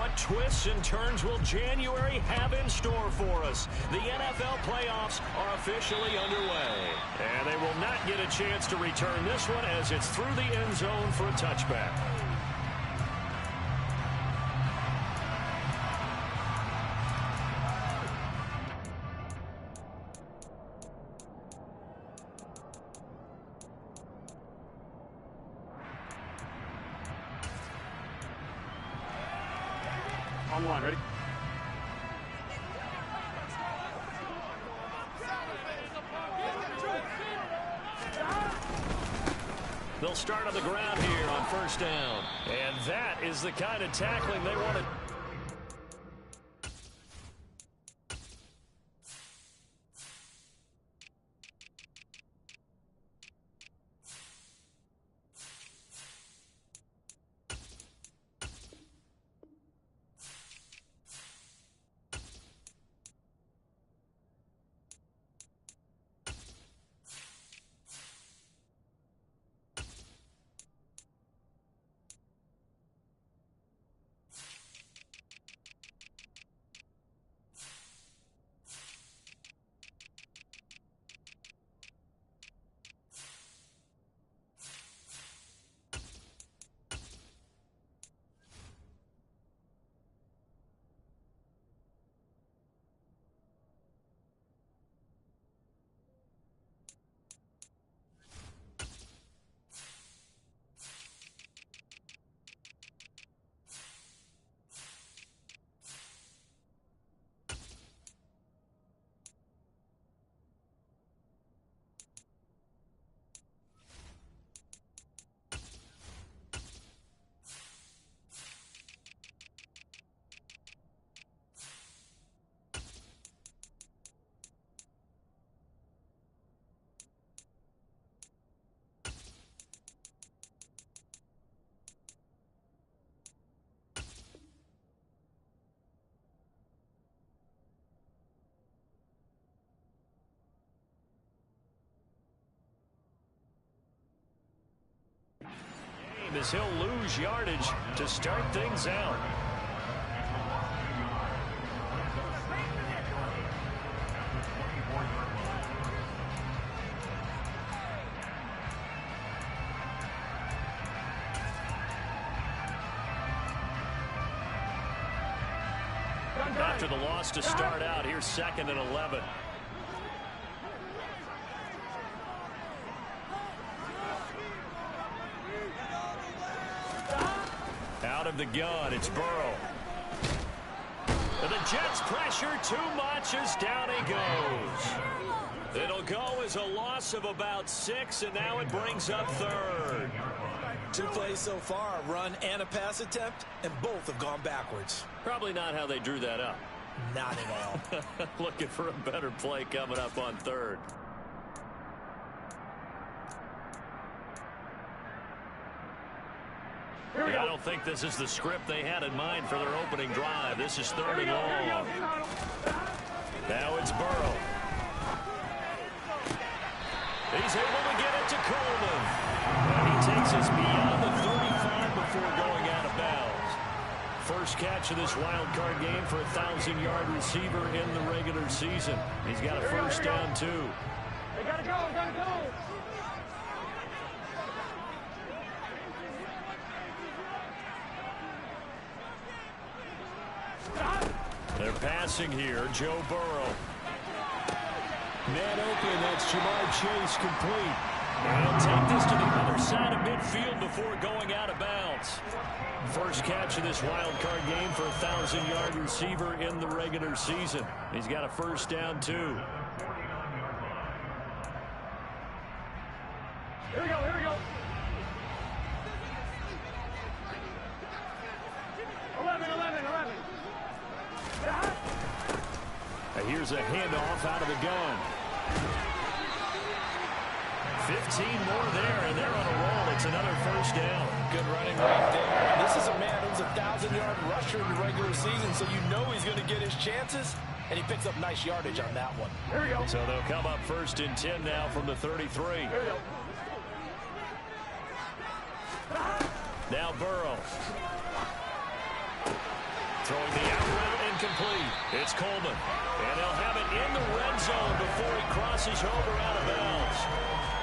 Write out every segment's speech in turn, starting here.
What twists and turns will January have in store for us? The NFL playoffs are officially underway. And they will not get a chance to return this one as it's through the end zone for a touchback. On one, ready? They'll start on the ground here on first down. And that is the kind of tackling they wanted. As he'll lose yardage to start things out. After the loss to start out, here's 2nd and 11. Out of the gun, it's Burrow. And the Jets pressure too much as down he goes. It'll go as a loss of about 6, and now it brings up 3rd. 2 plays so far, a run and a pass attempt, and both have gone backwards. Probably not how they drew that up. Not at all. Looking for a better play coming up on 3rd. I don't think this is the script they had in mind for their opening drive. This is 3rd and long. Now it's Burrow. He's able to get it to Coleman. And he takes us beyond the 35 before going out of bounds. First catch of this wild card game for a 1,000-yard receiver in the regular season. He's got a first down, too. They gotta go, gotta go. They're passing here. Joe Burrow. Man open, that's Jamar Chase complete. They'll take this to the other side of midfield before going out of bounds. First catch of this wild card game for a 1,000-yard receiver in the regular season. He's got a first down, too. Here we go, here we go. 11. Here's a handoff out of the gun. 15 more there, and they're on a roll. It's another first down. Good running right there. This is a man who's a 1,000-yard rusher in the regular season, so you know he's going to get his chances, and he picks up nice yardage on that one. Here we go. So they'll come up 1st and 10 now from the 33. Here we go. Now Burrow. Throwing the out route incomplete. It's Coleman. And he'll have it in the red zone before he crosses over out of bounds.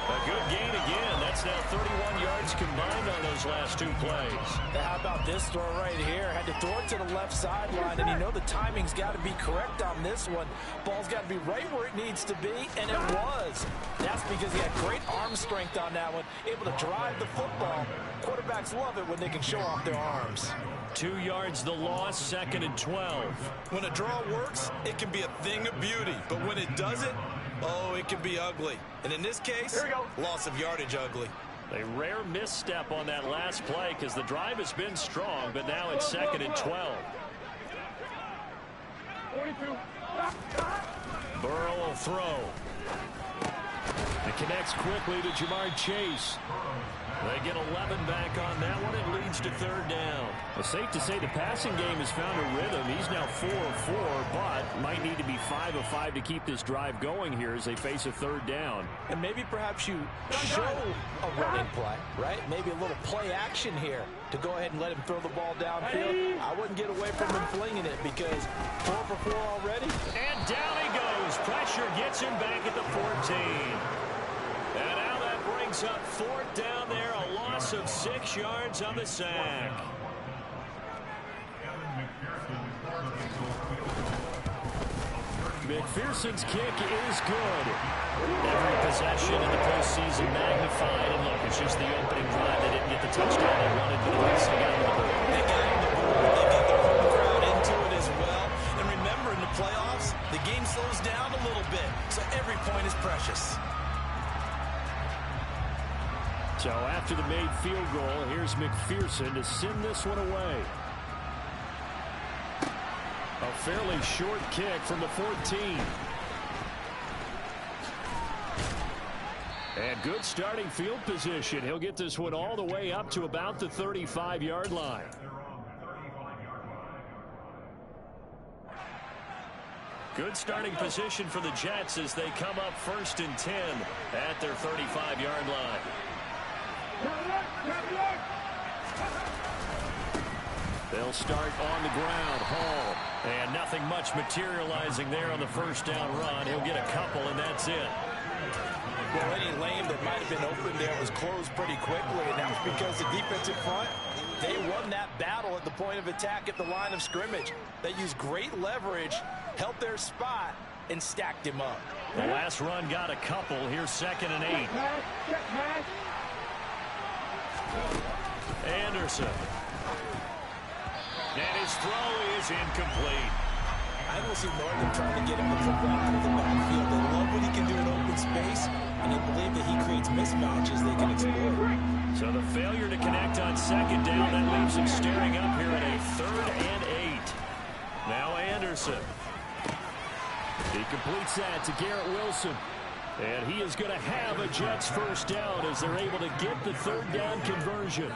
A good gain again. That's now 31 yards combined on those last two plays. How about this throw right here? Had to throw it to the left sideline, and you know the timing's got to be correct on this one. Ball's got to be right where it needs to be, and it was. That's because he had great arm strength on that one, able to drive the football. Quarterbacks love it when they can show off their arms. 2 yards the loss, 2nd and 12. When a draw works, it can be a thing of beauty, but when it doesn't, oh, it can be ugly. And in this case, loss of yardage ugly. A rare misstep on that last play because the drive has been strong, but now it's 2nd and 12. 42. Burrow will throw. It connects quickly to Jamar Chase. They get 11 back on that one. It leads to 3rd down. Well, safe to say the passing game has found a rhythm. He's now 4 of 4, but might need to be 5 of 5 to keep this drive going here as they face a 3rd down. And maybe perhaps you show a running play, right? Maybe a little play action here to go ahead and let him throw the ball downfield. I wouldn't get away from him flinging it because 4 for 4 already. And down he goes. Pressure gets him back at the 14. And now that brings up 4th down there, a loss of 6 yards on the sack. McPherson's kick is good. Every possession in the postseason magnified. And look, it's just the opening drive. They didn't get the touchdown they wanted, but at least they got on the board. They got on the board. They get the home crowd into it as well. And remember, in the playoffs, the game slows down a little bit, so every point is precious. So after the made field goal, here's McPherson to send this one away. A fairly short kick from the 14. And good starting field position. He'll get this one all the way up to about the 35-yard line. Good starting position for the Jets as they come up 1st and 10 at their 35-yard line. They'll start on the ground. Hall. And nothing much materializing there on the 1st down run. He'll get a couple, and that's it. Well, any lane that might have been open there was closed pretty quickly, and that's because the defensive front, they won that battle at the point of attack at the line of scrimmage. They used great leverage, held their spot, and stacked him up. The last run got a couple. Here's 2nd and 8. Anderson. And his throw is incomplete. I don't see more than trying to get him the football out of the backfield. They love what he can do in open space, and they believe that he creates mismatches they can exploit. So the failure to connect on 2nd down, that leaves him staring up here at a 3rd and 8. Now Anderson. He completes that to Garrett Wilson. And he is going to have a Jets 1st down as they're able to get the 3rd down conversion.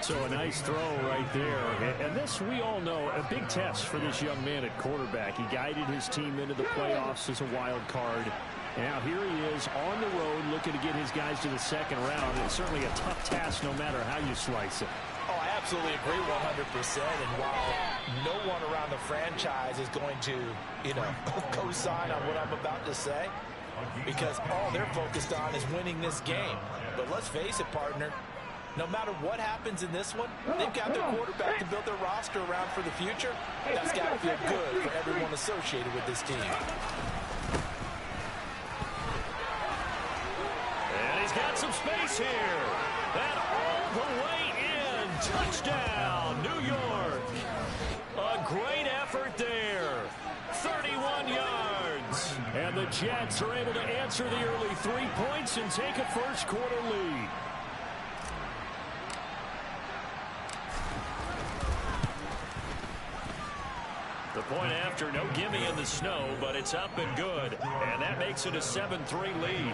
So a nice throw right there. And this, we all know, a big test for this young man at quarterback. He guided his team into the playoffs as a wild card. And now here he is on the road looking to get his guys to the 2nd round. It's certainly a tough task no matter how you slice it. Oh, I absolutely agree 100%. And while no one around the franchise is going to, co-sign on what I'm about to say, because all they're focused on is winning this game. But let's face it, partner, no matter what happens in this one, they've got their quarterback to build their roster around for the future. That's got to feel good for everyone associated with this team. And he's got some space here. And all the way in. Touchdown, New York. A great effort there. 31 yards. And the Jets are able to answer the early 3 points and take a 1st quarter lead. The point after, no gimme in the snow, but it's up and good. And that makes it a 7-3 lead.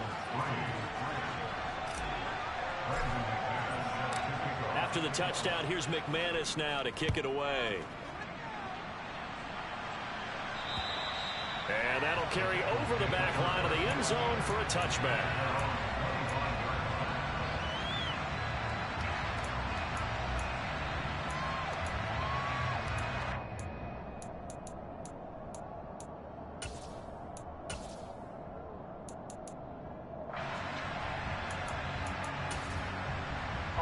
After the touchdown, here's McManus now to kick it away. And that'll carry over the back line of the end zone for a touchback.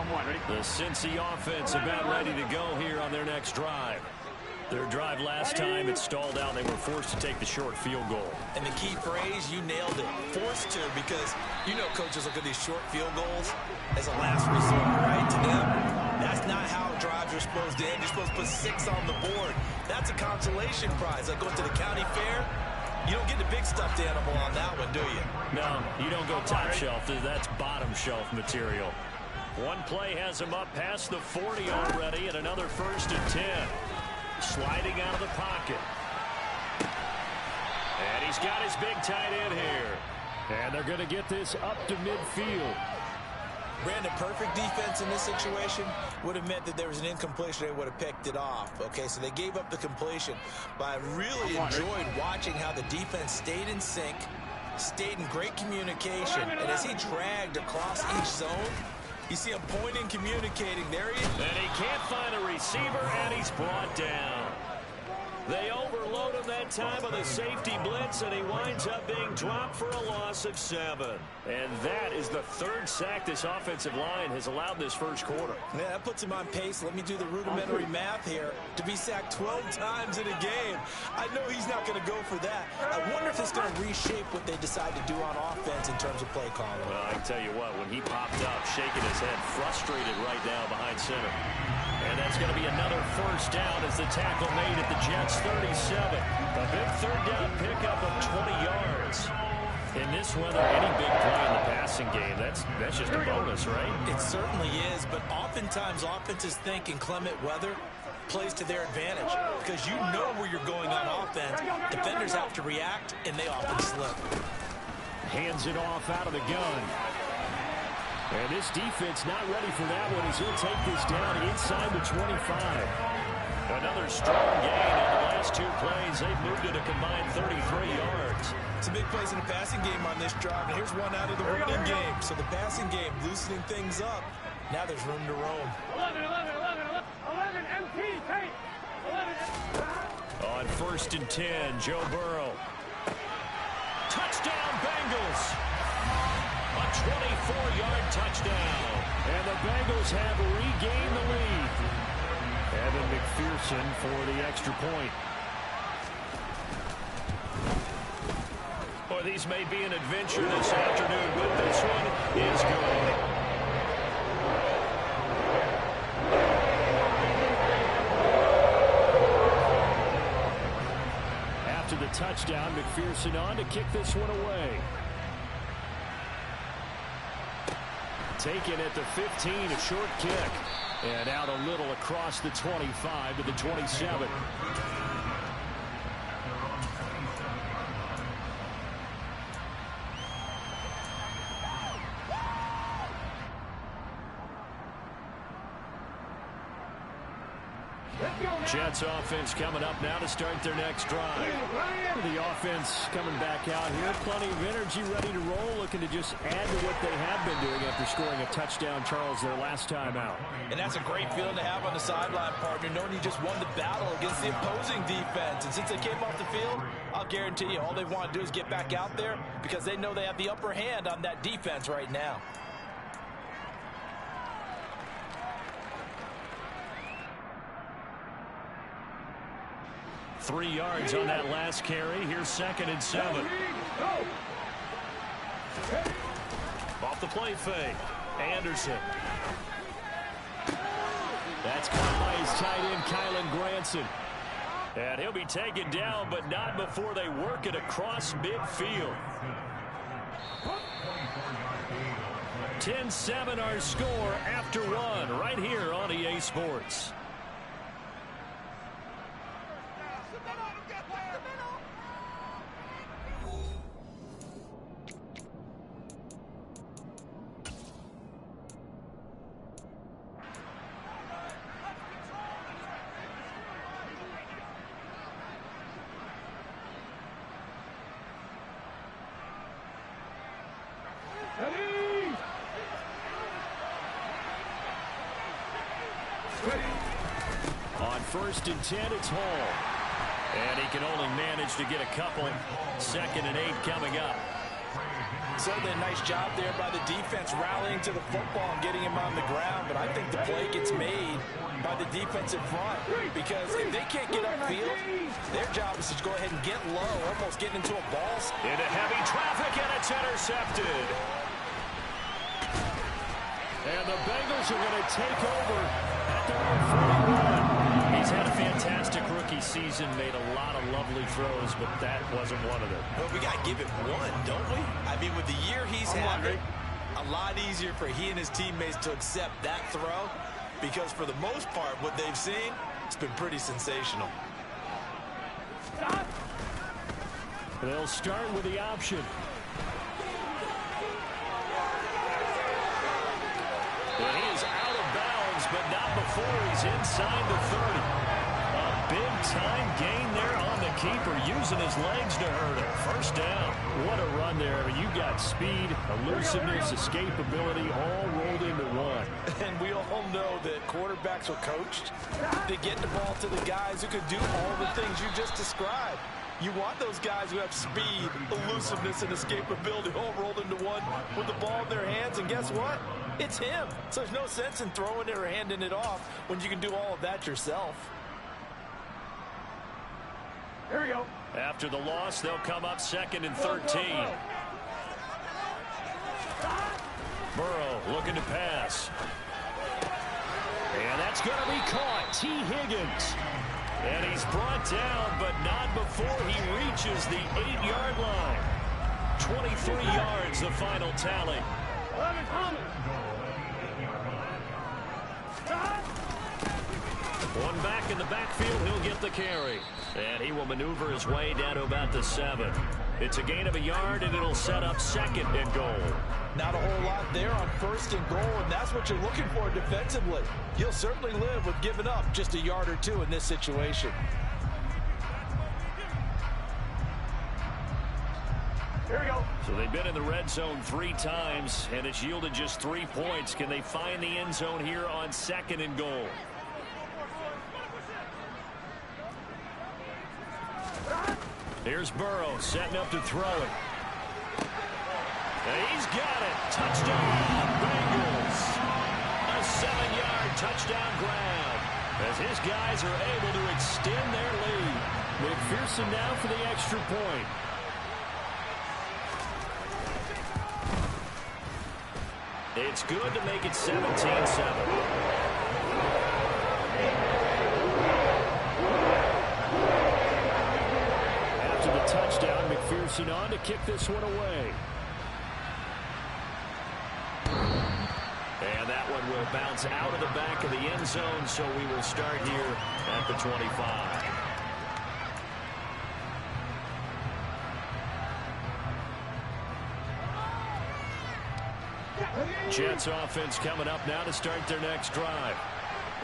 On one, ready? The Cincy offense about ready to go here on their next drive. Their drive last time, it stalled out. They were forced to take the short field goal. And the key phrase, you nailed it. Forced to, because you know coaches look at these short field goals as a last resort, right? To them, that's not how drives are supposed to end. You're supposed to put 6 on the board. That's a consolation prize. Like going to the county fair, you don't get the big stuffed animal on that one, do you? No, you don't go top shelf. That's bottom shelf material. One play has him up past the 40 already, and another 1st and 10. Sliding out of the pocket. And he's got his big tight end here. And they're going to get this up to midfield. Brandon, perfect defense in this situation would have meant that there was an incompletion. They would have picked it off. Okay, so they gave up the completion. But I really enjoyed watching how the defense stayed in sync, stayed in great communication. And as he dragged across each zone, you see him pointing, communicating. There he is. And he can't find a receiver, and he's brought down. They overload him that time with a safety blitz, and he winds up being dropped for a loss of 7. And that is the 3rd sack this offensive line has allowed this first quarter. Yeah, that puts him on pace. Let me do the rudimentary math here. To be sacked 12 times in a game, I know he's not going to go for that. I wonder if it's going to reshape what they decide to do on offense in terms of play calling. Well, I can tell you what, when he popped up, shaking his head, frustrated right now behind center. And that's going to be another 1st down as the tackle made at the Jets' 37. A big 3rd down pickup of 20 yards. In this weather, any big play in the passing game, that's just a bonus, right? It certainly is, but oftentimes offenses think in clement weather plays to their advantage because you know where you're going on offense. Defenders have to react, and they often slip. Hands it off out of the gun. And this defense not ready for that one as he'll take this down inside the 25. Another strong gain on the last 2 plays. They've moved it a combined 33 yards. Some big plays in the passing game on this drive, and here's one out of the running game. So the passing game loosening things up. Now there's room to roam. 11, MT, take. 11. On 1st and 10, Joe Burrow. Touchdown, Bengals. A 24-yard touchdown. And the Bengals have regained the lead. Evan McPherson for the extra point. Boy, these may be an adventure this afternoon, but this one is good. After the touchdown, McPherson on to kick this one away. Taken at the 15, a short kick. And out a little across the 25 to the 27. Jets offense coming up now to start their next drive. The offense coming back out here. Plenty of energy, ready to roll, looking to just add to what they have been doing after scoring a touchdown, Charles, their last time out. And that's a great feeling to have on the sideline, partner, knowing you just won the battle against the opposing defense. And since they came off the field, I'll guarantee you all they want to do is get back out there because they know they have the upper hand on that defense right now. Three yards on that last carry. Here's 2nd and 7. Off the play fake. Anderson. That's caught by his tight end, Kylan Granson. And he'll be taken down, but not before they work it across midfield. 10-7 our score after 1 right here on EA Sports. On 1st and 10, it's Hall. And he can only manage to get a couple. 2nd and 8 coming up. Certainly a nice job there by the defense rallying to the football and getting him on the ground, but I think the play gets made by the defensive front, because if they can't get upfield, their job is to go ahead and get low, almost getting into a ball. Into heavy traffic, and it's intercepted. And the Bengals are going to take over at their own 41. He's had a fantastic rookie season, made a lot of lovely throws, but that wasn't one of them. Well, we got to give it one, don't we? I mean, with the year he's having, a lot easier for he and his teammates to accept that throw, because for the most part, what they've seen, it's been pretty sensational. They'll start with the option. Well, he is out of bounds, but not before he's inside the 30. A big-time gain there on the keeper, using his legs to hurt him. First down. What a run there. You got speed, elusiveness, escapability, all rolled into one. And we all know that quarterbacks are coached to get the ball to the guys who can do all the things you just described. You want those guys who have speed, elusiveness, and escapability all rolled into one with the ball in their hands, and guess what? It's him. So there's no sense in throwing it or handing it off when you can do all of that yourself. Here we go. After the loss, they'll come up 2nd and 13. Burrow looking to pass. And that's going to be caught. T. Higgins. And he's brought down, but not before he reaches the 8-yard line. 23 yards, the final tally. One back in the backfield, he'll get the carry. And he will maneuver his way down to about the 7. It's a gain of a yard, and it'll set up 2nd and goal. Not a whole lot there on 1st and goal, and that's what you're looking for defensively. You'll certainly live with giving up just a yard or two in this situation. Here we go. So they've been in the red zone 3 times, and it's yielded just 3 points. Can they find the end zone here on 2nd and goal? Here's Burrow setting up to throw it. And he's got it. Touchdown, Bengals. A 7-yard touchdown grab as his guys are able to extend their lead. McPherson now for the extra point. It's good to make it 17-7. Touchdown, McPherson on to kick this one away. And that one will bounce out of the back of the end zone, so we will start here at the 25. Jets offense coming up now to start their next drive.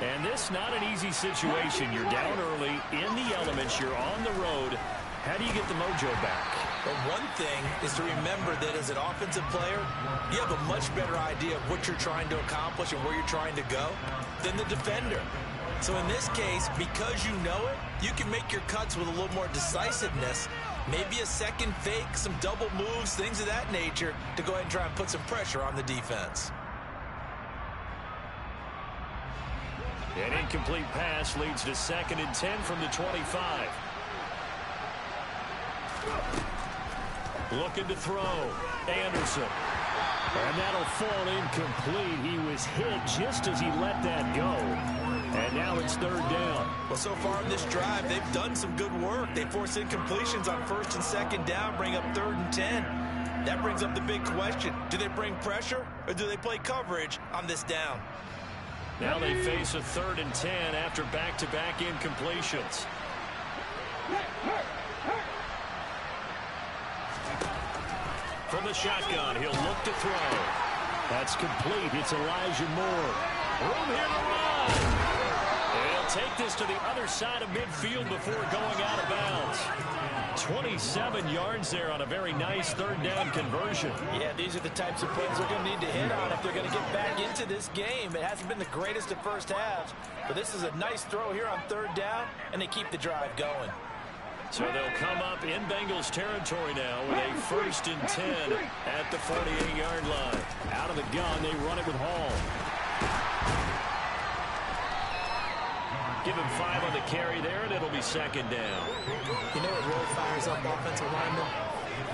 And this not an easy situation. You're down early, in the elements, you're on the road. How do you get the mojo back? Well, one thing is to remember that as an offensive player, you have a much better idea of what you're trying to accomplish and where you're trying to go than the defender. So in this case, because you know it, you can make your cuts with a little more decisiveness, maybe a second fake, some double moves, things of that nature, to go ahead and try and put some pressure on the defense. An incomplete pass leads to 2nd and 10 from the 25. Looking to throw. Anderson. And that'll fall incomplete. He was hit just as he let that go. And now it's 3rd down. Well, so far in this drive, they've done some good work. They force incompletions on 1st and 2nd down, bring up 3rd and 10. That brings up the big question. Do they bring pressure or do they play coverage on this down? Now they face a 3rd and 10 after back-to-back incompletions. From the shotgun, he'll look to throw. That's complete. It's Elijah Moore. Room here to run. And he'll take this to the other side of midfield before going out of bounds. 27 yards there on a very nice 3rd down conversion. Yeah, these are the types of plays they're going to need to hit on if they're going to get back into this game. It hasn't been the greatest of first halves, but this is a nice throw here on 3rd down, and they keep the drive going. So they'll come up in Bengals territory now with a 1st and 10 at the 48-yard line. Out of the gun, they run it with Hall. Give him 5 on the carry there, and it'll be 2nd down. You know what really fires up offensive linemen?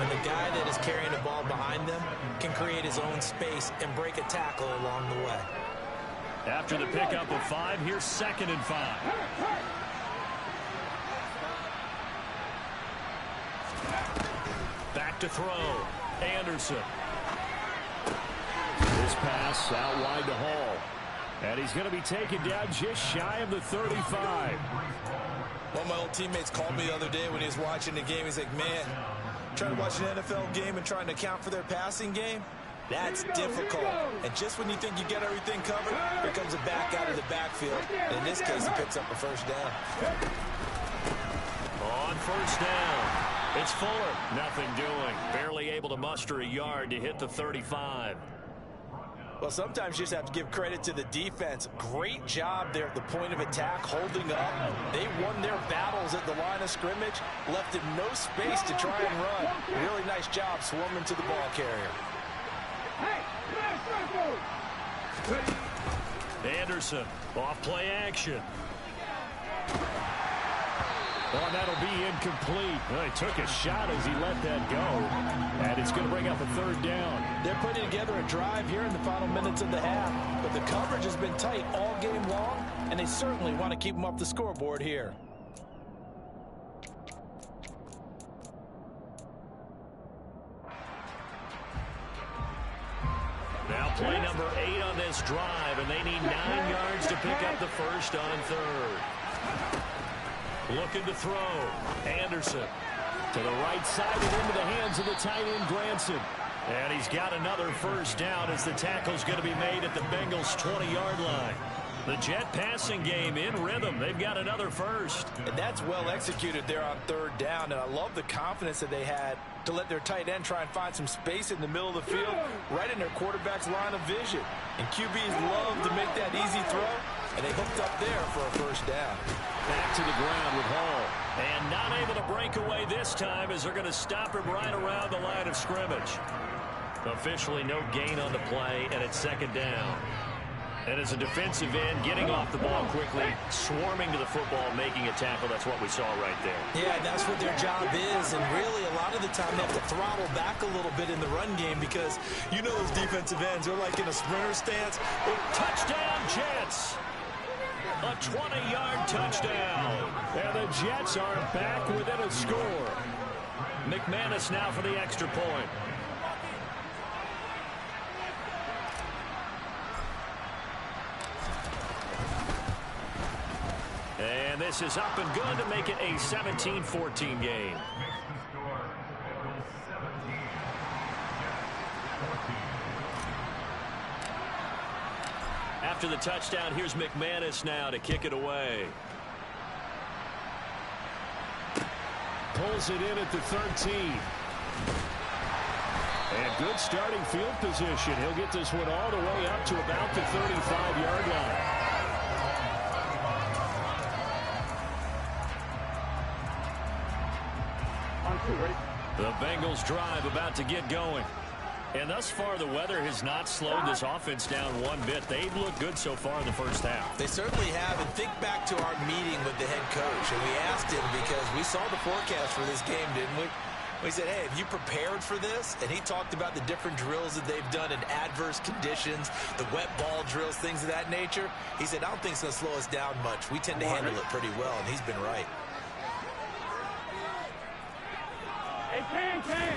When the guy that is carrying the ball behind them can create his own space and break a tackle along the way. After the pickup of 5, here's 2nd and 5. Back to throw. Anderson. This pass out wide to Hall. And he's going to be taken down just shy of the 35. One of my old teammates called me the other day when he was watching the game. He's like, man, trying to watch an NFL game and trying to account for their passing game, that's difficult. And just when you think you get everything covered, here comes a back out of the backfield. And in this case, he picks up a 1st down. On 1st down. It's Fuller. Nothing doing. Barely able to muster a yard to hit the 35. Well, sometimes you just have to give credit to the defense. Great job there at the point of attack, holding up. They won their battles at the line of scrimmage, left him no space to try and run. Really nice job swarming to the ball carrier. Anderson, off play action. Oh, that'll be incomplete. Well, he took a shot as he let that go. And it's going to bring up a 3rd down. They're putting together a drive here in the final minutes of the half. But the coverage has been tight all game long, and they certainly want to keep them off the scoreboard here. Now play number 8 on this drive, and they need 9 yards to pick up the 1st on 3rd. Looking to throw. Anderson to the right side and into the hands of the tight end, Granson. And he's got another 1st down as the tackle's going to be made at the Bengals' 20-yard line. The jet passing game in rhythm. They've got another 1st. And that's well executed there on 3rd down. And I love the confidence that they had to let their tight end try and find some space in the middle of the field, right in their quarterback's line of vision. And QBs love to make that easy throw, and they hooked up there for a 1st down. Back to the ground with Hall. And not able to break away this time as they're going to stop him right around the line of scrimmage. Officially no gain on the play, and it's 2nd down. And as a defensive end, getting off the ball quickly, swarming to the football, making a tackle. That's what we saw right there. Yeah, that's what their job is. And really, a lot of the time, they have to throttle back a little bit in the run game because you know those defensive ends are like in a sprinter stance. Touchdown, Jets! A 20-yard touchdown. And the Jets are back within a score. McManus now for the extra point. And this is up and good to make it a 17-14 game. After the touchdown, here's McManus now to kick it away. Pulls it in at the 13. And good starting field position. He'll get this one all the way up to about the 35-yard line. The Bengals drive about to get going. And thus far, the weather has not slowed this offense down one bit. They've looked good so far in the first half. They certainly have. And think back to our meeting with the head coach. And we asked him because we saw the forecast for this game, didn't we? We said, hey, have you prepared for this? And he talked about the different drills that they've done in adverse conditions, the wet ball drills, things of that nature. He said, I don't think it's going to slow us down much. We tend to handle it pretty well, and he's been right. Hey, can.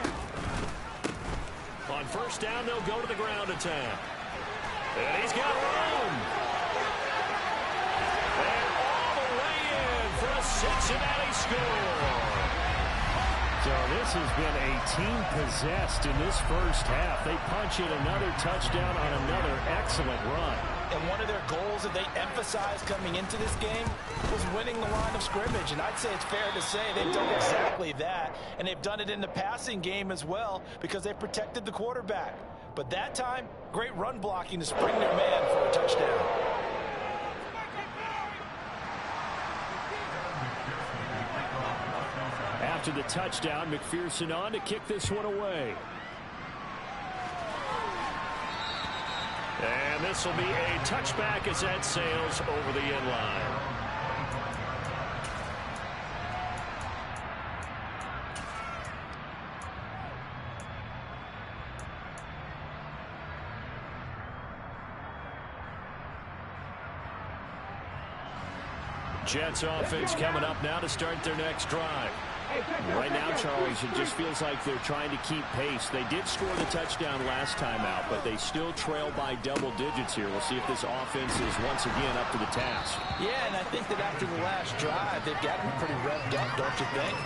On first down, they'll go to the ground attack. And he's got room. And all the way in for a Cincinnati score. So this has been a team possessed in this first half. They punch in another touchdown on another excellent run. And one of their goals that they emphasized coming into this game was winning the line of scrimmage. And I'd say it's fair to say they've done exactly that. And they've done it in the passing game as well because they've protected the quarterback. But that time, great run blocking to spring their man for a touchdown. After the touchdown, McPherson on to kick this one away. And this will be a touchback as that sails over the end line. Jets offense coming up now to start their next drive. Right now, Charles, it just feels like they're trying to keep pace. They did score the touchdown last time out, but they still trail by double digits here. We'll see if this offense is once again up to the task. Yeah, and I think that after the last drive, they've gotten pretty revved up, don't you think?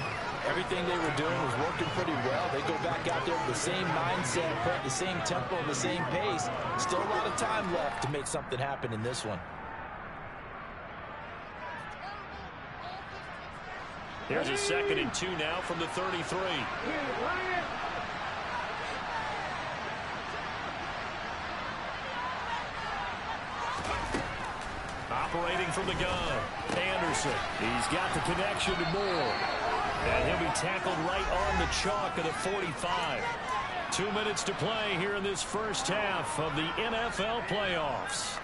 Everything they were doing was working pretty well. They go back out there with the same mindset, put the same tempo, the same pace. Still a lot of time left to make something happen in this one. Here's a 2nd and 2 now from the 33. Operating from the gun, Anderson. He's got the connection to Moore. And he'll be tackled right on the chalk of the 45. 2 minutes to play here in this first half of the NFL playoffs.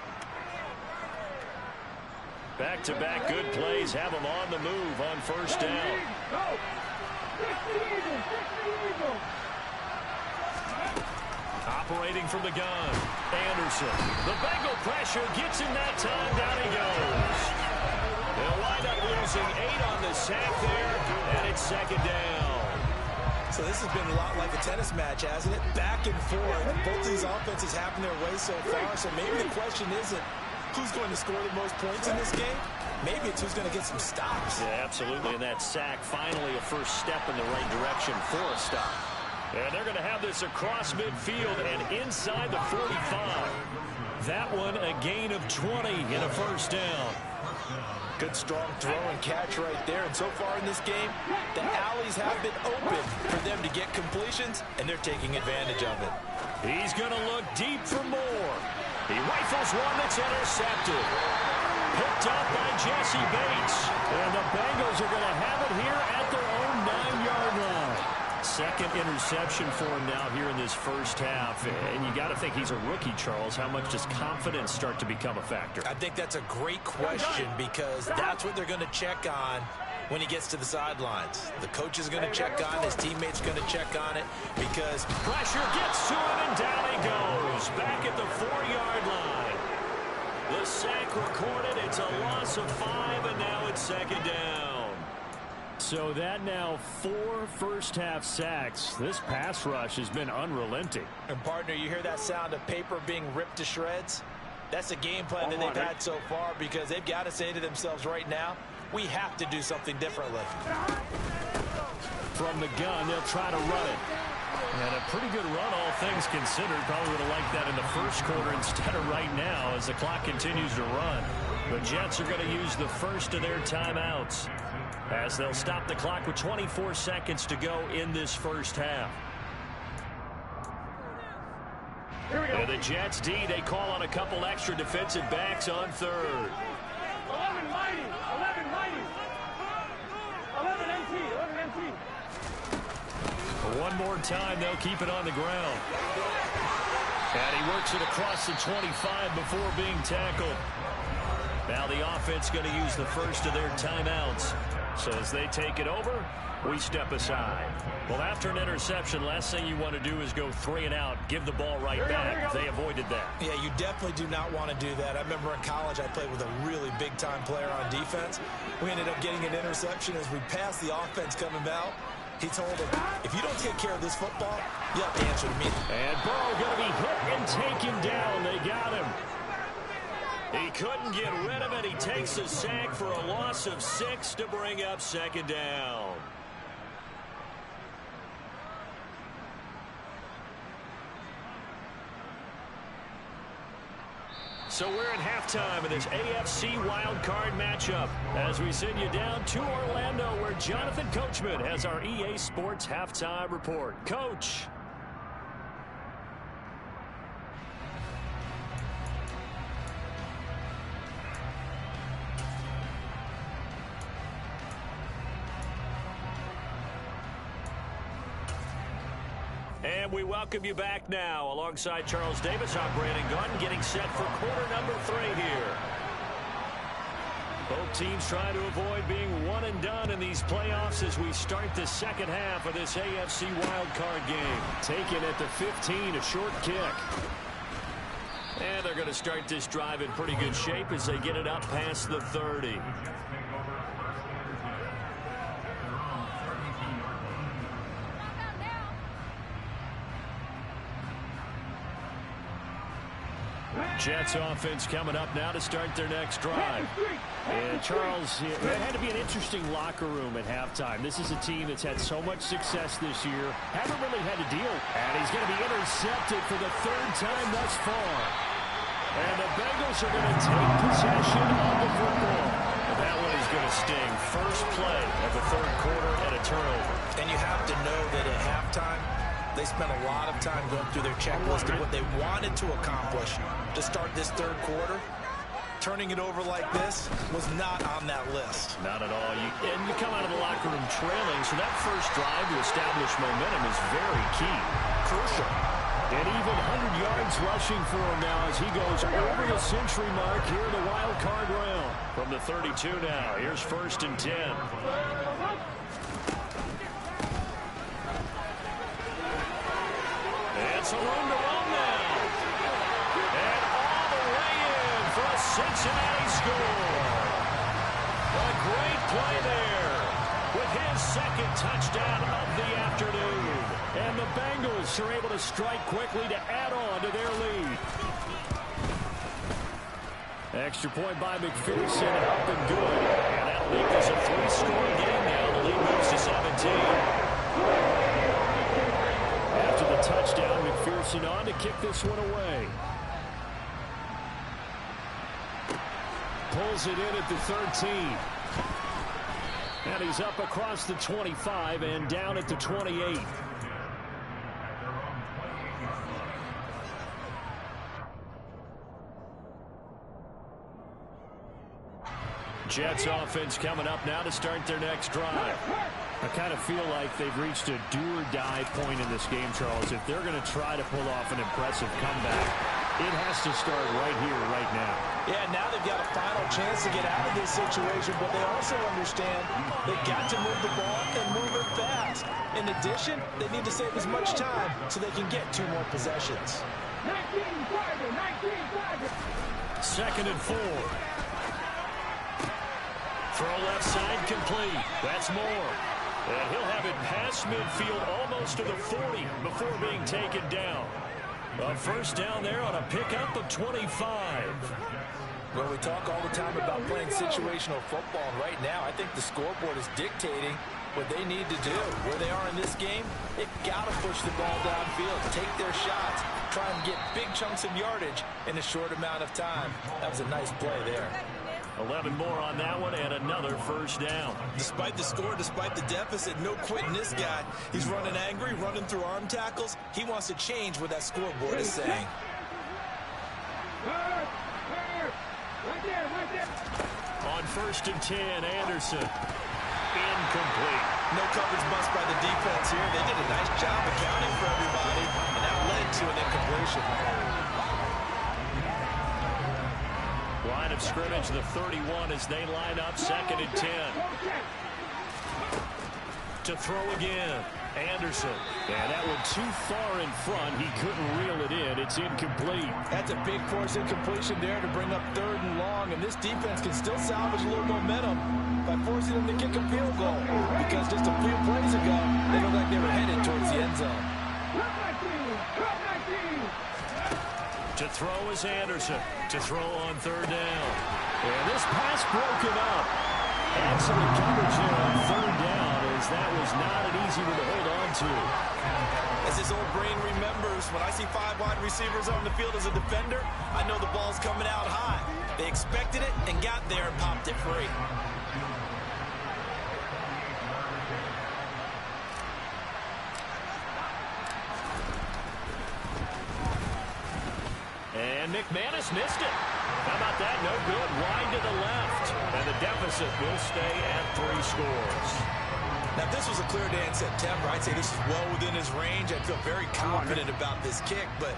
Back-to-back good plays have them on the move on first down. Operating from the gun, Anderson. The Bengal pressure gets him that time. Down he goes. They'll wind up losing 8 on the sack there, and it's 2nd down. So this has been a lot like a tennis match, hasn't it? Back and forth. Both these offenses having their way so far, so maybe the question isn't who's going to score the most points in this game. Maybe it's who's going to get some stops. Yeah, absolutely. And that sack, finally a first step in the right direction for a stop. And they're going to have this across midfield and inside the 45. That one a gain of 20 in a first down. Good strong throw and catch right there. And so far in this game, the alleys have been open for them to get completions, and they're taking advantage of it. He's going to look deep for more. He rifles one that's intercepted. Picked up by Jesse Bates. And the Bengals are going to have it here at their own 9-yard line. 2nd interception for him now here in this first half. And you got to think he's a rookie, Charles. How much does confidence start to become a factor? I think that's a great question because that's what they're going to check on when he gets to the sidelines. The coach is going to check on, his teammates going to check on it because pressure gets to him and down he goes. Back at the 4-yard line. The sack recorded. It's a loss of 5, and now it's 2nd down. So that now 4 first-half sacks. This pass rush has been unrelenting. And, partner, you hear that sound of paper being ripped to shreds? That's a game plan that they've had so far because they've got to say to themselves right now, we have to do something differently. From the gun, they'll try to run it. And a pretty good run, all things considered. Probably would have liked that in the first quarter instead of right now as the clock continues to run. The Jets are going to use the first of their timeouts as they'll stop the clock with 24 seconds to go in this first half. And the Jets D, they call on a couple extra defensive backs on 3rd. 11 mighty, 11 mighty, 11 MT, 11 MT. One more time, they'll keep it on the ground. And he works it across the 25 before being tackled. Now the offense going to use the first of their timeouts. So as they take it over, we step aside. Well, after an interception, last thing you want to do is go 3 and out, give the ball right back. They avoided that. Yeah, you definitely do not want to do that. I remember in college I played with a really big-time player on defense. We ended up getting an interception as we passed the offense coming out. He told him, if you don't take care of this football, you have to answer to me. And Burrow going to be hit and taken down. They got him. He couldn't get rid of it. He takes a sack for a loss of 6 to bring up 2nd down. So we're at halftime in this AFC wildcard matchup as we send you down to Orlando where Jonathan Coachman has our EA Sports halftime report. Coach. And we welcome you back now. Alongside Charles Davis, I'm Brandon Gunn, getting set for quarter number 3 here. Both teams trying to avoid being one and done in these playoffs as we start the second half of this AFC wildcard game. Taken at the 15, a short kick. And they're going to start this drive in pretty good shape as they get it up past the 30. Jets offense coming up now to start their next drive. And Charles, it had to be an interesting locker room at halftime. This is a team that's had so much success this year. Haven't really had to deal. And he's going to be intercepted for the 3rd time thus far. And the Bengals are going to take possession of the football. And that one is going to sting. First play of the 3rd quarter and a turnover. And you have to know that at halftime, they spent a lot of time going through their checklist of what they wanted to accomplish to start this 3rd quarter. Turning it over like this was not on that list. Not at all. And you come out of the locker room trailing, so that first drive to establish momentum is very key. Crucial. And even 100 yards rushing for him now as he goes over the century mark here in the wild card round. From the 32 now, here's 1st and 10. And some room to run now. And all the way in for a Cincinnati score. A great play there with his 2nd touchdown of the afternoon. And the Bengals are able to strike quickly to add on to their lead. Extra point by McPherson, up and good. And that'll make this a 3-score game now. The lead moves to 17. After the touchdown, McPherson on to kick this one away. Pulls it in at the 13. And he's up across the 25 and down at the 28. Jets offense coming up now to start their next drive. I kind of feel like they've reached a do-or-die point in this game, Charles. If they're going to try to pull off an impressive comeback, it has to start right here, right now. Yeah, now they've got a final chance to get out of this situation, but they also understand they've got to move the ball and move it fast. In addition, they need to save as much time so they can get 2 more possessions. 2nd and 4. Throw left side complete. That's Moore. And he'll have it past midfield almost to the 40 before being taken down. A first down there on a pickup of 25. Well, we talk all the time about playing situational football, and right now I think the scoreboard is dictating what they need to do. Where they are in this game, they've got to push the ball downfield, take their shots, try and get big chunks of yardage in a short amount of time. That was a nice play there. 11 more on that one and another first down. Despite the score, despite the deficit, no quitting this guy. He's running angry, running through arm tackles. He wants to change what that scoreboard is saying. On 1st and 10, Anderson. Incomplete. No coverage bust by the defense here. They did a nice job accounting for everybody, and that led to an incompletion. Line of scrimmage, the 31 as they line up 2nd and 10. To throw again, Anderson. And that one too far in front. He couldn't reel it in. It's incomplete. That's a big force incompletion there to bring up 3rd and long. And this defense can still salvage a little momentum by forcing them to kick a field goal. Because just a few plays ago, they looked like they were headed towards the end zone. To throw is Anderson. To throw on 3rd down. And this pass broken up. Excellent coverage there on 3rd down, as that was not an easy one to hold on to. As his old brain remembers, when I see 5 wide receivers on the field as a defender, I know the ball's coming out high. They expected it and got there and popped it free. And McManus missed it. How about that? No good. Wide to the left. And the deficit will stay at 3 scores. Now, if this was a clear day in September, I'd say this is well within his range. I feel very confident about this kick, but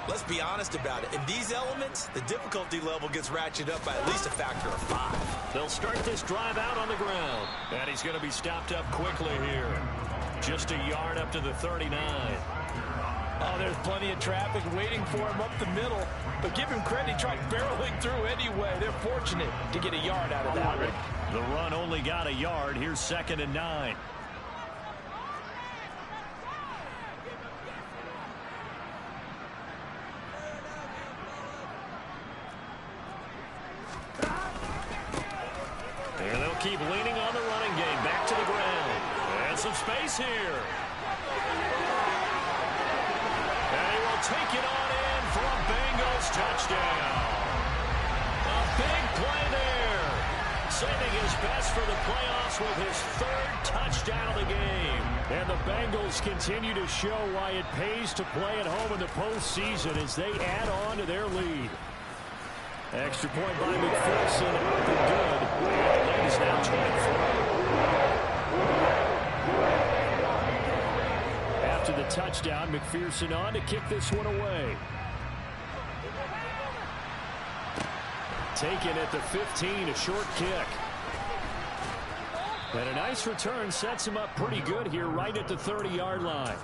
let's be honest about it. In these elements, the difficulty level gets ratcheted up by at least a factor of 5. They'll start this drive out on the ground. And he's going to be stopped up quickly here. Just a yard up to the 39. Oh, there's plenty of traffic waiting for him up the middle. But give him credit, he tried barreling through anyway. They're fortunate to get a yard out of that one. The run only got a yard. Here's 2nd and 9. And they'll keep leaning on the running game. Back to the ground. And some space here. And he will take it on in for a Bengals touchdown. A big play there. Saving his best for the playoffs with his 3rd touchdown of the game. And the Bengals continue to show why it pays to play at home in the postseason as they add on to their lead. Extra point by McPherson. Good. The lead is now 24. After the touchdown, McPherson on to kick this one away. Taken at the 15, a short kick. And a nice return sets him up pretty good here right at the 30-yard line.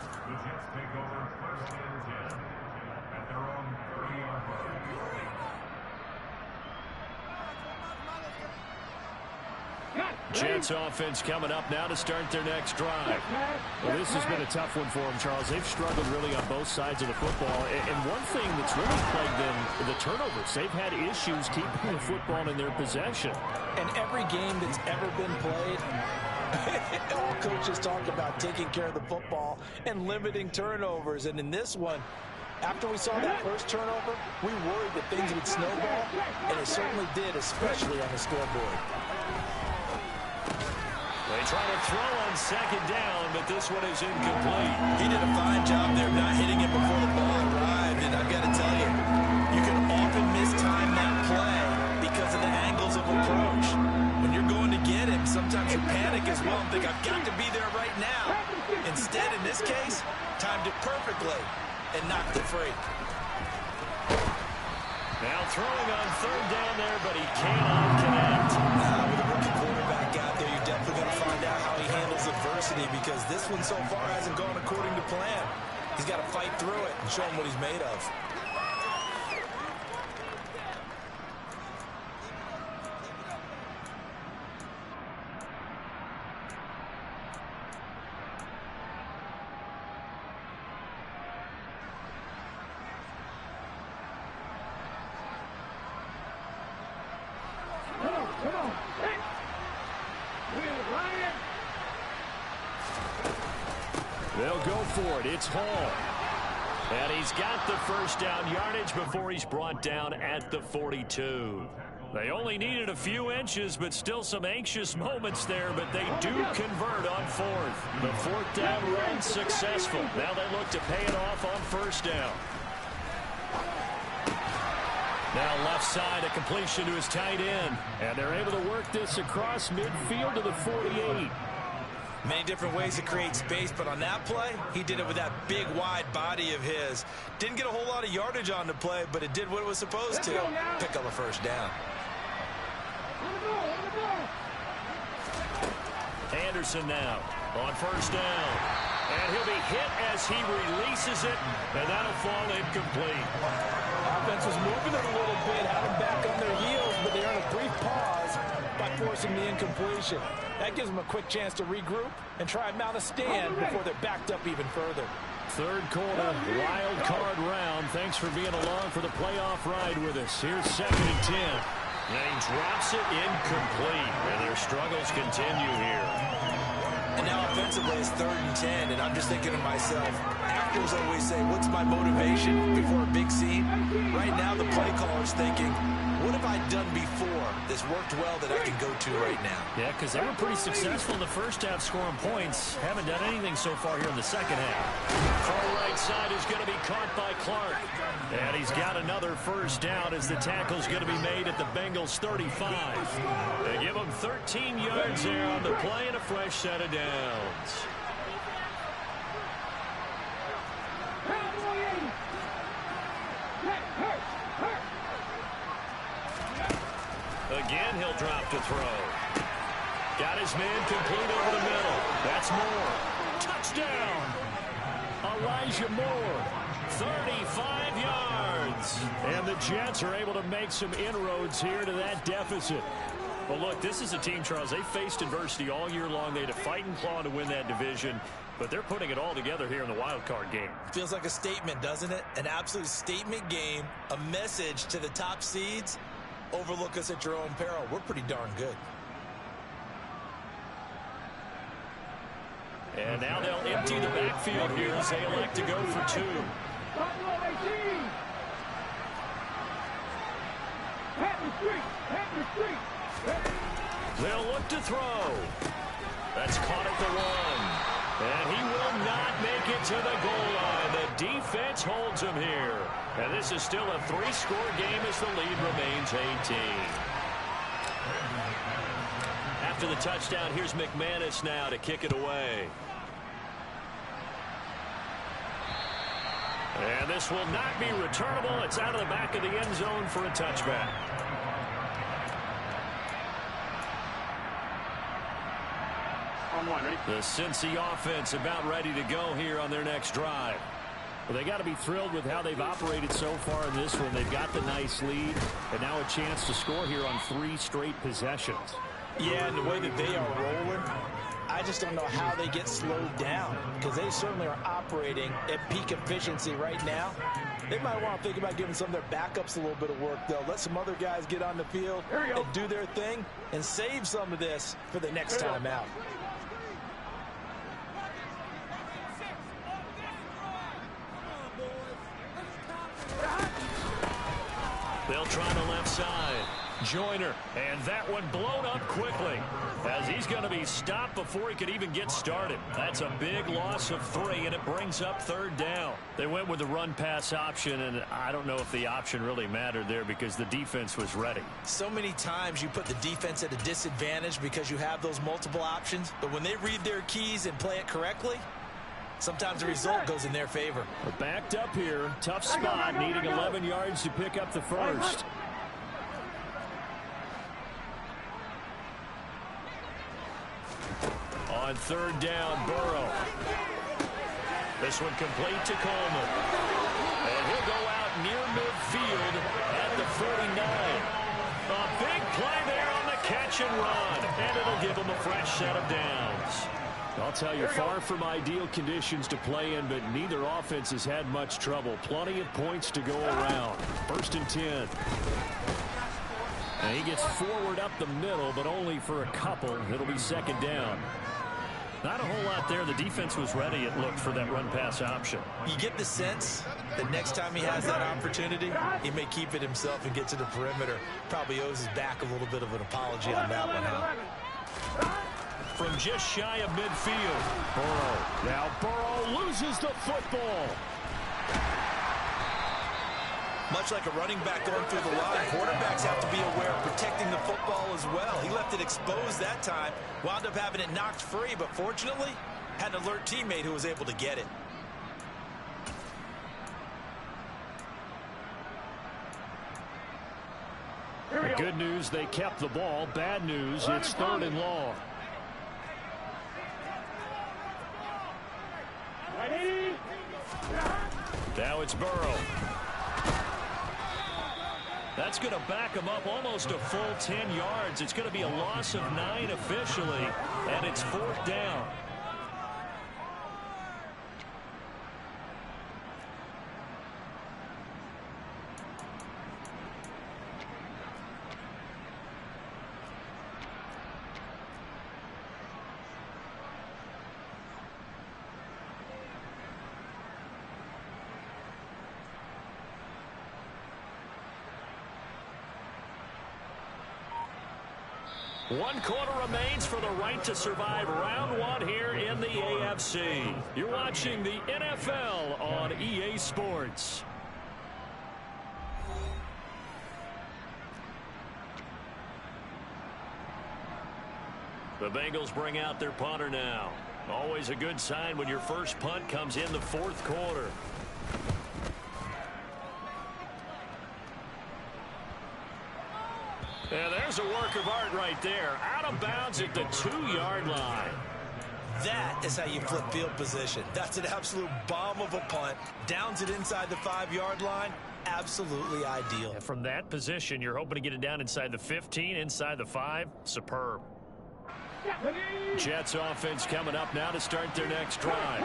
Jets offense coming up now to start their next drive. Well, this has been a tough one for them, Charles. They've struggled really on both sides of the football. And one thing that's really plagued them, the turnovers. They've had issues keeping the football in their possession. And every game that's ever been played, all coaches talk about taking care of the football and limiting turnovers. And in this one, after we saw that first turnover, we worried that things would snowball, and it certainly did, especially on the scoreboard. They try to throw on 2nd down, but this one is incomplete. He did a fine job there not hitting it before the ball arrived, and I've got to tell you, you can often mistime that play because of the angles of approach. When you're going to get him, sometimes you panic as well and think, I've got to be there right now. Instead, in this case, timed it perfectly and knocked it free. Now throwing on 3rd down there, but he cannot connect. With a rookie quarterback out there, you're definitely going to find out how he handles adversity because this one so far hasn't gone according to plan. He's got to fight through it and show him what he's made of. They'll go for it. It's Hall. And he's got the first down yardage before he's brought down at the 42. They only needed a few inches, but still some anxious moments there, but they do convert on 4th. The 4th down run successful. Now they look to pay it off on 1st down. Now left side, a completion to his tight end. And they're able to work this across midfield to the 48. Many different ways to create space, but on that play, he did it with that big, wide body of his. Didn't get a whole lot of yardage on the play, but it did what it was supposed to. Pick up a 1st down. Anderson now on 1st down. And he'll be hit as he releases it, and that'll fall incomplete. Offense was moving it a little bit, had them back on their heels, but they earned a brief pause by forcing the incompletion. That gives them a quick chance to regroup and try and mount a stand before they're backed up even further. 3rd quarter, wild card round. Thanks for being along for the playoff ride with us. Here's 2nd and 10. And he drops it incomplete, and their struggles continue here. And now offensively it's 3rd and 10, and I'm just thinking to myself, actors always say, what's my motivation before a big scene? Right now the play caller's thinking, what have I done before this has worked well that I can go to right now. Yeah, because they were pretty successful in the first half scoring points. Haven't done anything so far here in the second half. Far right side is going to be caught by Clark. And he's got another first down as the tackle's going to be made at the Bengals 35. They give him 13 yards there on the play and a fresh set of downs. Again, he'll drop to throw. Got his man complete over the middle. That's Moore. Touchdown! Elijah Moore. 35 yards. And the Jets are able to make some inroads here to that deficit. Well, look, this is a team, Charles, they faced adversity all year long. They had to fight and claw to win that division, but they're putting it all together here in the wild card game. Feels like a statement, doesn't it? An absolute statement game, a message to the top seeds. Overlook us at your own peril. We're pretty darn good. And now they'll empty the backfield here as they elect to go for two. They'll look to throw. That's caught at the 1. And he will not make it to the goal line. The defense holds him here. And this is still a 3-score game as the lead remains 18. After the touchdown, here's McManus now to kick it away. And this will not be returnable. It's out of the back of the end zone for a touchback. The Cincy offense about ready to go here on their next drive. Well, they got to be thrilled with how they've operated so far in this one. They've got the nice lead, and now a chance to score here on 3 straight possessions. Yeah, and the way that they are rolling, I just don't know how they get slowed down, because they certainly are operating at peak efficiency right now. They might want to think about giving some of their backups a little bit of work, though. Let some other guys get on the field and do their thing and save some of this for the next time out. They'll try the left side. Joyner, and that one blown up quickly as he's going to be stopped before he could even get started. That's a big loss of 3, and it brings up 3rd down. They went with the run-pass option, and I don't know if the option really mattered there because the defense was ready. So many times you put the defense at a disadvantage because you have those multiple options, but when they read their keys and play it correctly, sometimes the result goes in their favor. We're backed up here. Tough spot, needing 11 yards to pick up the first. On 3rd down, Burrow. This one complete to Coleman. And he'll go out near midfield at the 49. A big play there on the catch and run. And it'll give him a fresh set of downs. I'll tell you, far from ideal conditions to play in, but neither offense has had much trouble. Plenty of points to go around. 1st and 10. And he gets forward up the middle, but only for a couple. It'll be 2nd down. Not a whole lot there. The defense was ready, it looked, for that run-pass option. You get the sense that next time he has that opportunity, he may keep it himself and get to the perimeter. Probably owes his back a little bit of an apology on that one, huh? From just shy of midfield. Burrow. Now Burrow loses the football. Much like a running back going through the line, quarterbacks have to be aware of protecting the football as well. He left it exposed that time, wound up having it knocked free, but fortunately had an alert teammate who was able to get it. The good news, they kept the ball. Bad news, it's 3rd and long. Now it's Burrow. That's going to back him up almost a full 10 yards. It's going to be a loss of 9 officially, and it's 4th down. 1 quarter remains for the right to survive round 1 here in the AFC. You're watching the NFL on EA Sports. The Bengals bring out their punter now. Always a good sign when your first punt comes in the 4th quarter. And there's a work of art right there. Out of bounds at the 2-yard line. That is how you flip field position. That's an absolute bomb of a punt. Downs it inside the 5-yard line. Absolutely ideal. And from that position, you're hoping to get it down inside the 15, inside the 5. Superb. Jets offense coming up now to start their next drive.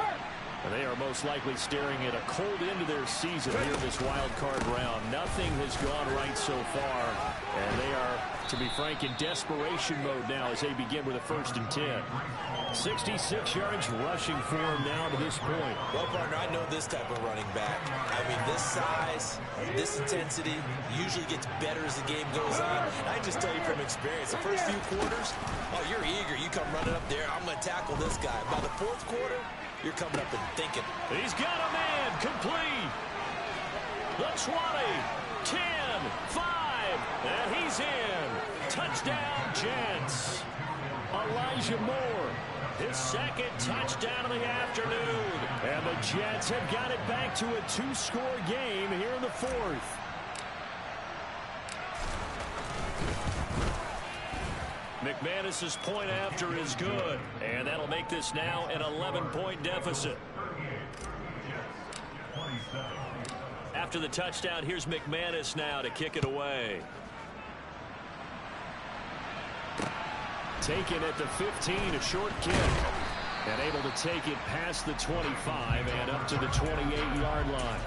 And they are most likely staring at a cold end of their season here in this wild card round. Nothing has gone right so far. And they are, to be frank, in desperation mode now as they begin with a 1st and 10. 66 yards rushing for him now to this point. Well, partner, I know this type of running back. I mean, this size, this intensity usually gets better as the game goes on. And I just tell you from experience, the first few quarters, oh, you're eager. You come running up there, I'm going to tackle this guy. By the 4th quarter, you're coming up and thinking. He's got a man complete. The 20, 10, 5, and he's in. Touchdown, Jets. Elijah Moore, his 2nd touchdown of the afternoon. And the Jets have got it back to a 2-score game here in the 4th. McManus's point after is good, and that'll make this now an 11-point deficit. After the touchdown, here's McManus now to kick it away. Taken at the 15, a short kick. And able to take it past the 25 and up to the 28-yard line.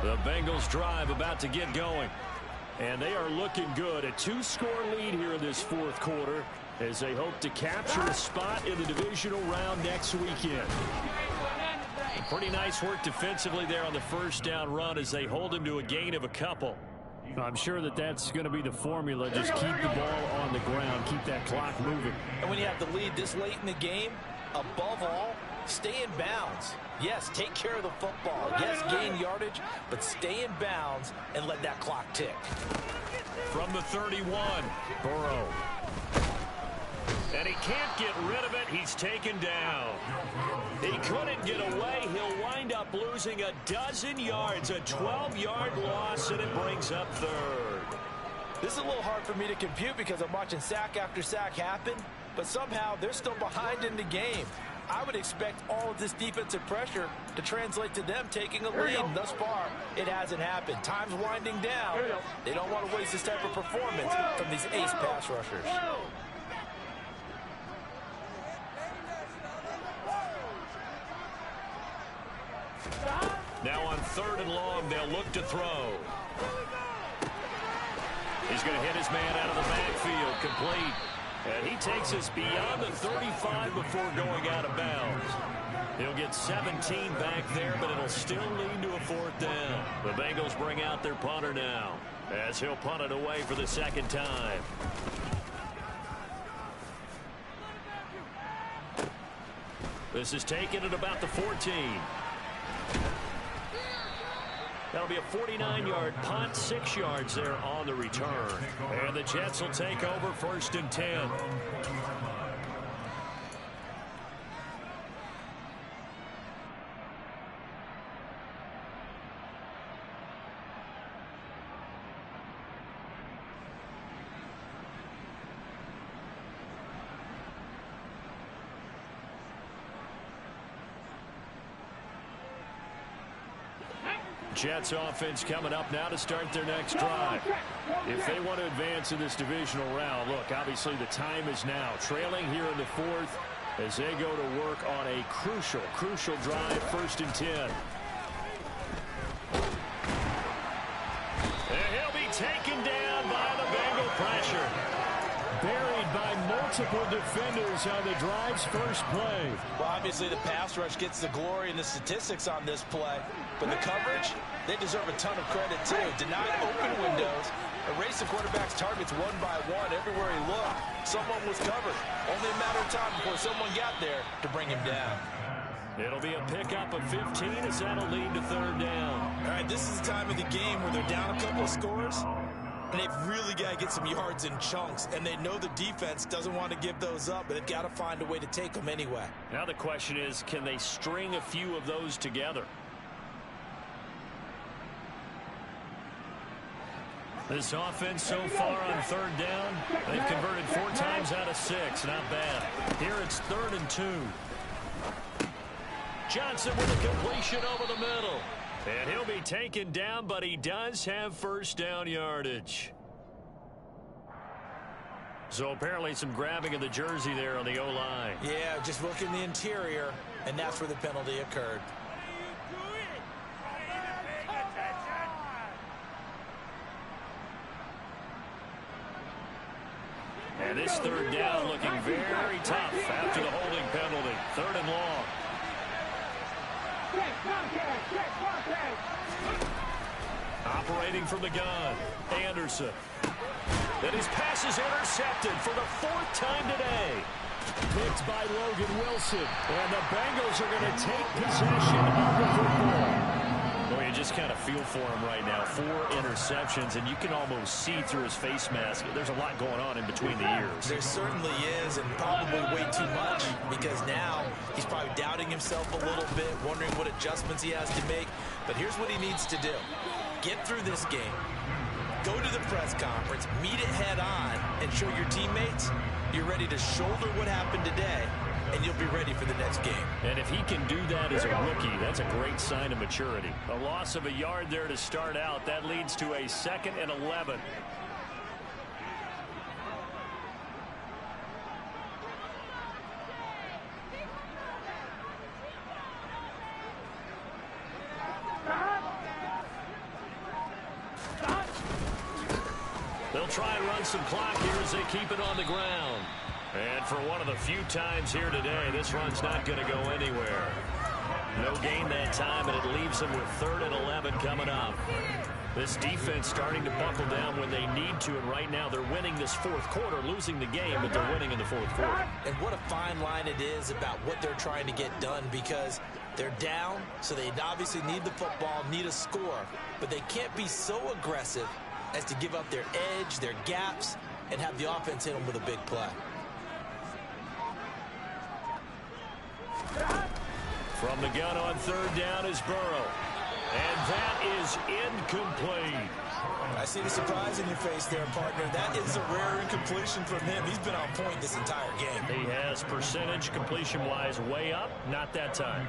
The Bengals drive about to get going. And they are looking good. A 2-score lead here in this 4th quarter as they hope to capture a spot in the divisional round next weekend. Pretty nice work defensively there on the 1st down run as they hold him to a gain of a couple. I'm sure that that's going to be the formula. Just keep the ball on the ground. Keep that clock moving. And when you have the lead this late in the game, above all, stay in bounds. Yes, take care of the football. Yes, gain yardage, but stay in bounds and let that clock tick. From the 31, Burrow. And he can't get rid of it. He's taken down. He couldn't get away. He'll wind up losing a dozen yards, a 12-yard loss, and it brings up 3rd. This is a little hard for me to compute because I'm watching sack after sack happen, but somehow they're still behind in the game. I would expect all of this defensive pressure to translate to them taking a lead. Thus far, it hasn't happened. Time's winding down. They don't want to waste this type of performance from these ace pass rushers. Now on 3rd and long, they'll look to throw. He's going to hit his man out of the backfield, complete. And he takes us beyond the 35 before going out of bounds. He'll get 17 back there, but it'll still lead to a 4th down. The Bengals bring out their punter now as he'll punt it away for the 2nd time. This is taken at about the 14. That'll be a 49-yard punt, 6 yards there on the return. And the Jets will take over 1st and 10. Jets offense coming up now to start their next drive. If they want to advance in this divisional round, look, obviously the time is now. Trailing here in the 4th as they go to work on a crucial drive, 1st and 10. And he'll be taken down by the Bengal pressure. Buried by multiple defenders on the drive's first play. Well, obviously the pass rush gets the glory and the statistics on this play, but the coverage, they deserve a ton of credit too. Denied open windows, erased the quarterback's targets one by one. Everywhere he looked, someone was covered. Only a matter of time before someone got there to bring him down. It'll be a pickup of 15 as that'll lead to third down. All right, this is the time of the game where they're down a couple of scores, and they've really got to get some yards in chunks, and they know the defense doesn't want to give those up, but they've got to find a way to take them anyway. Now the question is, can they string a few of those together? This offense so far on third down, they've converted 4 times out of 6. Not bad. Here it's 3rd and 2. Johnson with a completion over the middle. And he'll be taken down, but he does have first down yardage. So apparently some grabbing of the jersey there on the O-line. Yeah, just look in the interior, and that's where the penalty occurred. And this third down looking very tough after the holding penalty. 3rd and long. Operating from the gun, Anderson. Then his pass is intercepted for the 4th time today. Picked by Logan Wilson. And the Bengals are going to take possession of the football. Boy, you just kind of feel for him right now. 4 interceptions, and you can almost see through his face mask. There's a lot going on in between the ears. There certainly is, and probably way too much, because now he's probably doubting himself a little bit, wondering what adjustments he has to make. But here's what he needs to do. Get through this game. Go to the press conference, meet it head on, and show your teammates you're ready to shoulder what happened today, and you'll be ready for the next game. And if he can do that as a rookie, that's a great sign of maturity. A loss of a yard there to start out. That leads to a 2nd and 11. They'll try and run some clock here as they keep it on the ground. And for one of the few times here today, this run's not going to go anywhere. No gain that time, and it leaves them with 3rd and 11 coming up. This defense starting to buckle down when they need to, and right now they're winning this 4th quarter, losing the game, but they're winning in the 4th quarter. And what a fine line it is about what they're trying to get done, because they're down, so they obviously need the football, need a score, but they can't be so aggressive as to give up their edge, their gaps, and have the offense hit them with a big play. From the gun on 3rd down is Burrow. And that is incomplete. I see the surprise in your face there, partner. That is a rare incompletion from him. He's been on point this entire game. He has percentage completion-wise way up. Not that time.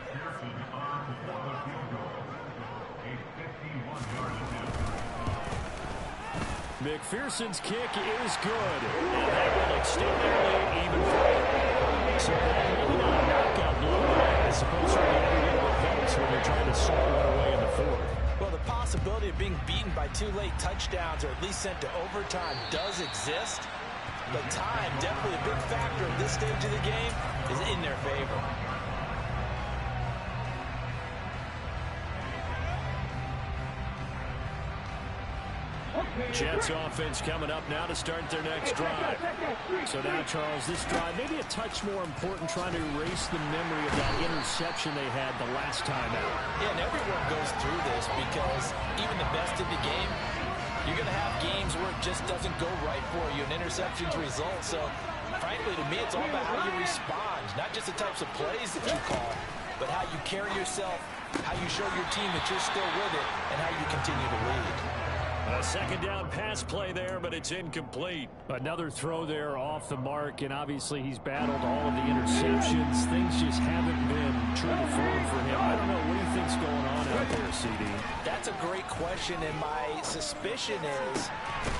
McPherson's kick is good. And that will extend their lead even further. So really not a knockout blow. I suppose certainly every little bit helps when you're trying to sort one away in the 4th. Well, the possibility of being beaten by 2 late touchdowns or at least sent to overtime does exist. But time, definitely a big factor at this stage of the game, is in their favor. Jets offense coming up now to start their next drive. So now, Charles, this drive maybe a touch more important, trying to erase the memory of that interception they had the last time out. Yeah, and everyone goes through this because even the best in the game, you're going to have games where it just doesn't go right for you, and interceptions result. So, frankly, to me, it's all about how you respond, not just the types of plays that you call, but how you carry yourself, how you show your team that you're still with it, and how you continue to lead. A 2nd down pass play there, but it's incomplete. Another throw there off the mark, and obviously he's battled all of the interceptions. Things just haven't been true to form for him. I don't know. What do you think's going on out there, CD? That's a great question, and my suspicion is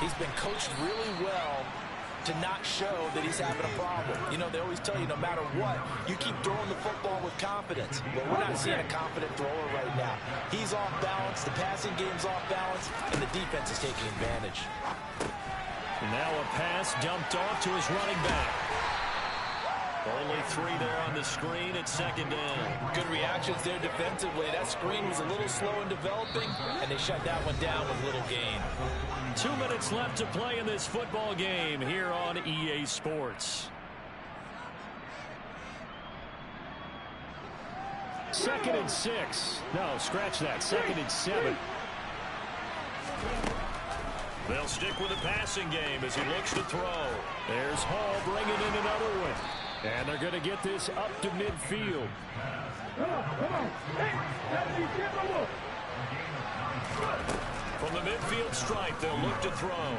he's been coached really well to not show that he's having a problem. You know, they always tell you no matter what, you keep throwing the football with confidence. But we're not seeing a confident thrower right now. He's off balance, the passing game's off balance, and the defense is taking advantage. Now a pass dumped off to his running back. Only 3 there on the screen at second down. Good reactions there defensively. That screen was a little slow in developing, and they shut that one down with little gain. 2 minutes left to play in this football game here on EA Sports. 2nd and 6. No, scratch that. 2nd and 7. They'll stick with the passing game as he looks to throw. There's Hall bringing in another one. And they're going to get this up to midfield. From the midfield stripe, they'll look to throw.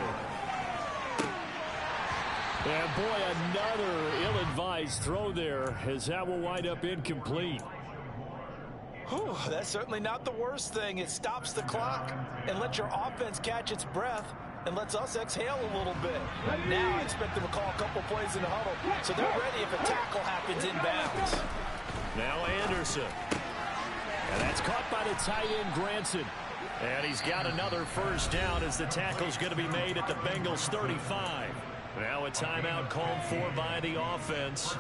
And boy, another ill-advised throw there as that will wind up incomplete. Whew, that's certainly not the worst thing. It stops the clock and lets your offense catch its breath and lets us exhale a little bit. Now I expect them to call a couple plays in the huddle so they're ready if a tackle happens inbounds. Now Anderson. And that's caught by the tight end, Granson. And he's got another first down as the tackle's going to be made at the Bengals 35. Now a timeout called for by the offense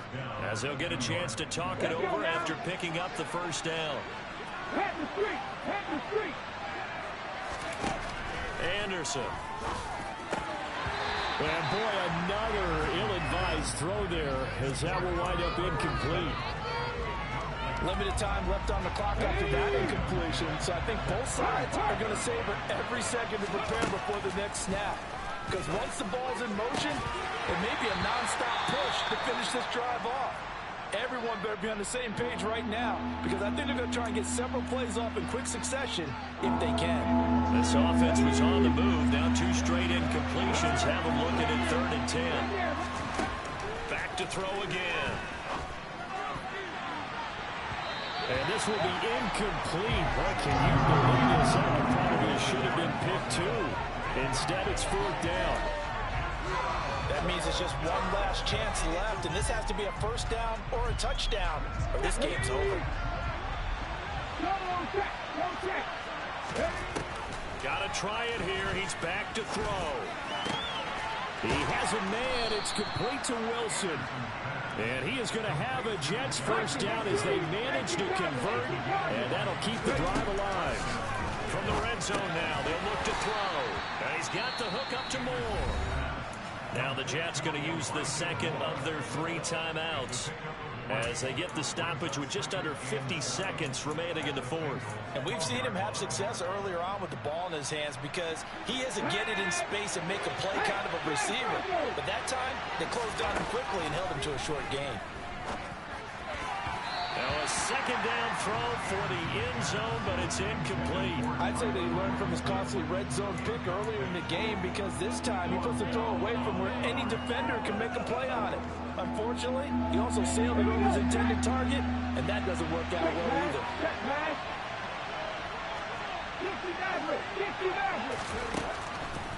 as they'll get a chance to talk it over after picking up the first down. Anderson. And boy, another ill-advised throw there as that will wind up incomplete. Limited time left on the clock after that incompletion, so I think both sides are going to savor every second to prepare before the next snap. Because once the ball's in motion, it may be a non-stop push to finish this drive off. Everyone better be on the same page right now, because I think they're going to try and get several plays off in quick succession if they can. This offense was on the move. Now 2 straight incompletions have them looking at 3rd and 10. Back to throw again. And this will be incomplete. What can you believe this? That one probably should have been picked too. Instead, it's 4th down. That means it's just one last chance left, and this has to be a first down or a touchdown, or this game's over. Gotta try it here. He's back to throw. He has a man. It's complete to Wilson. And he is going to have a Jets first down as they manage to convert, and that'll keep the drive alive. From the red zone now, they'll look to throw. And he's got the hook up to Moore. Now the Jets going to use the second of their 3 timeouts as they get the stoppage with just under 50 seconds remaining in the 4th. And we've seen him have success earlier on with the ball in his hands because he is a get it in space and make a play kind of a receiver. But that time, they closed on him quickly and held him to a short gain. Now a second down throw for the end zone, but it's incomplete. I'd say they learned from his costly red zone pick earlier in the game because this time he puts the throw away from where any defender can make a play on it. Unfortunately, he also sailed it over his intended target, and that doesn't work out well either.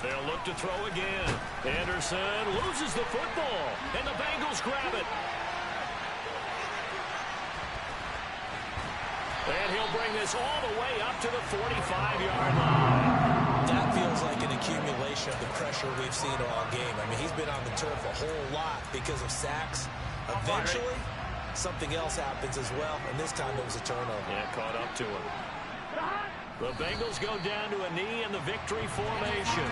They'll look to throw again. Anderson loses the football, and the Bengals grab it. And he'll bring this all the way up to the 45-yard line. That feels like an accumulation of the pressure we've seen all game. I mean, he's been on the turf a whole lot because of sacks. Eventually, something else happens as well, and this time it was a turnover. Yeah, caught up to him. The Bengals go down to a knee in the victory formation.